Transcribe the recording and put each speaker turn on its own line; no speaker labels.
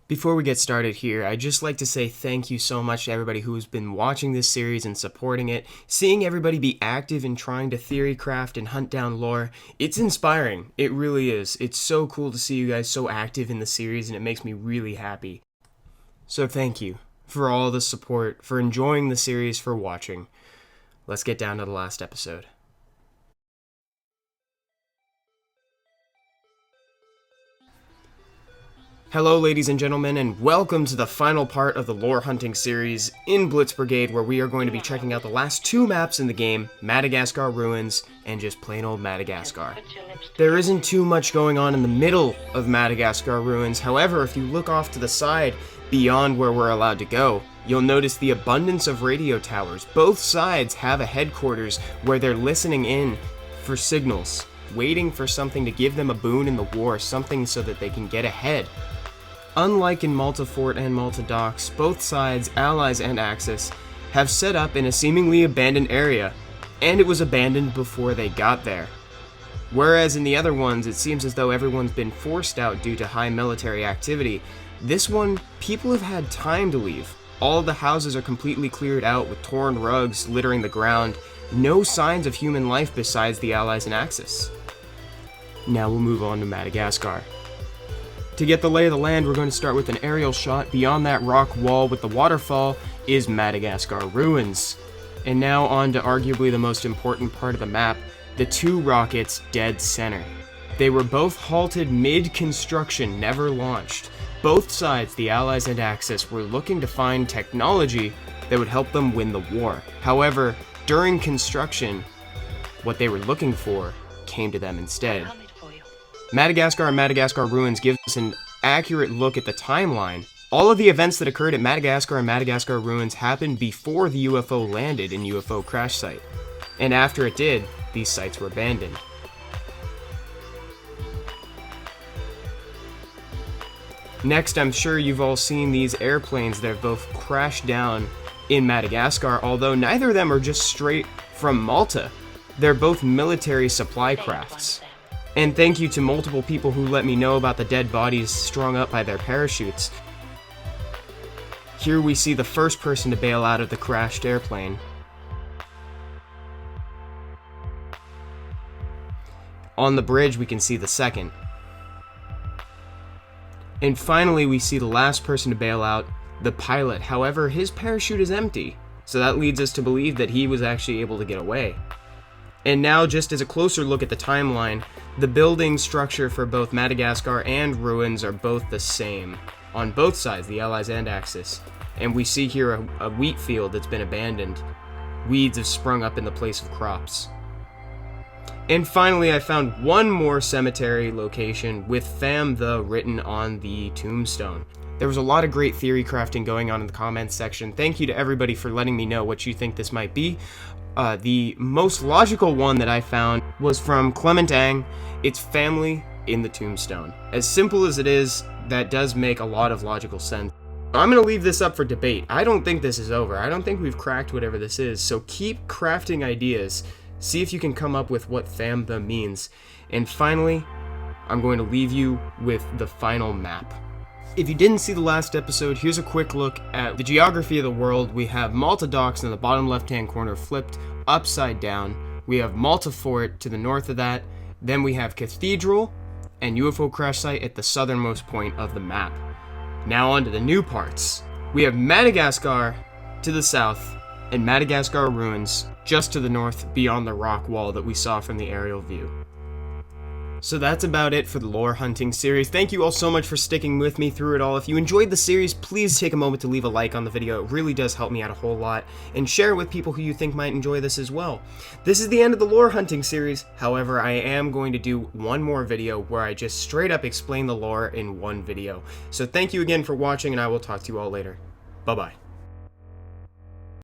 Before we get started here, I'd just like to say thank you so much to everybody who's been watching this series and supporting it. Seeing everybody be active in trying to theory craft and hunt down lore, it's inspiring. It really is. It's so cool to see you guys so active in the series, and it makes me really happy. So thank you for all the support, for enjoying the series, for watching. Let's get down to the last episode. Hello ladies and gentlemen, and welcome to the final part of the lore hunting series in Blitz Brigade, where we are going to be checking out the last two maps in the game, Madagascar Ruins and just plain old Madagascar. There isn't too much going on in the middle of Madagascar Ruins. However, if you look off to the side, beyond where we're allowed to go, you'll notice the abundance of radio towers. Both sides have a headquarters where they're listening in for signals, waiting for something to give them a boon in the war, something so that they can get ahead. Unlike in Malta Fort and Malta Docks, both sides, Allies and Axis, have set up in a seemingly abandoned area, and it was abandoned before they got there. Whereas in the other ones, it seems as though everyone's been forced out due to high military activity, this one, people have had time to leave. All of the houses are completely cleared out with torn rugs littering the ground, no signs of human life besides the Allies and Axis. Now we'll move on to Madagascar. To get the lay of the land, we're going to start with an aerial shot. Beyond that rock wall with the waterfall is Madagascar Ruins. And now on to arguably the most important part of the map, the two rockets dead center. They were both halted mid-construction, never launched. Both sides, the Allies and Axis, were looking to find technology that would help them win the war. However, during construction, what they were looking for came to them instead. Madagascar and Madagascar Ruins gives us an accurate look at the timeline. All of the events that occurred at Madagascar and Madagascar Ruins happened before the UFO landed in UFO crash site. And after it did, these sites were abandoned. Next, I'm sure you've all seen these airplanes that have both crashed down in Madagascar, although neither of them are just straight from Malta. They're both military supply crafts. And thank you to multiple people who let me know about the dead bodies strung up by their parachutes. Here we see the first person to bail out of the crashed airplane. On the bridge we can see the second. And finally we see the last person to bail out, the pilot. However, his parachute is empty, so that leads us to believe that he was actually able to get away. And now, just as a closer look at the timeline, the building structure for both Madagascar and Ruins are both the same, on both sides, the Allies and Axis. And we see here a wheat field that's been abandoned. Weeds have sprung up in the place of crops. And finally, I found one more cemetery location with FLWRZ written on the tombstone. There was a lot of great theory crafting going on in the comments section. Thank you to everybody for letting me know what you think this might be. The most logical one that I found was from Clement Ang. It's family in the tombstone. As simple as it is, that does make a lot of logical sense. I'm going to leave this up for debate. I don't think this is over. I don't think we've cracked whatever this is. So keep crafting ideas. See if you can come up with what FLWRZ means. And finally, I'm going to leave you with the final map. If you didn't see the last episode, here's a quick look at the geography of the world. We have Malta Docks in the bottom left-hand corner flipped upside down. We have Malta Fort to the north of that. Then we have Cathedral and UFO crash site at the southernmost point of the map. Now on to the new parts. We have Madagascar to the south and Madagascar Ruins just to the north beyond the rock wall that we saw from the aerial view. So that's about it for the lore hunting series. Thank you all so much for sticking with me through it all. If you enjoyed the series, please take a moment to leave a like on the video. It really does help me out a whole lot. And share it with people who you think might enjoy this as well. This is the end of the lore hunting series. However, I am going to do one more video where I just straight up explain the lore in one video. So thank you again for watching, and I will talk to you all later. Bye-bye.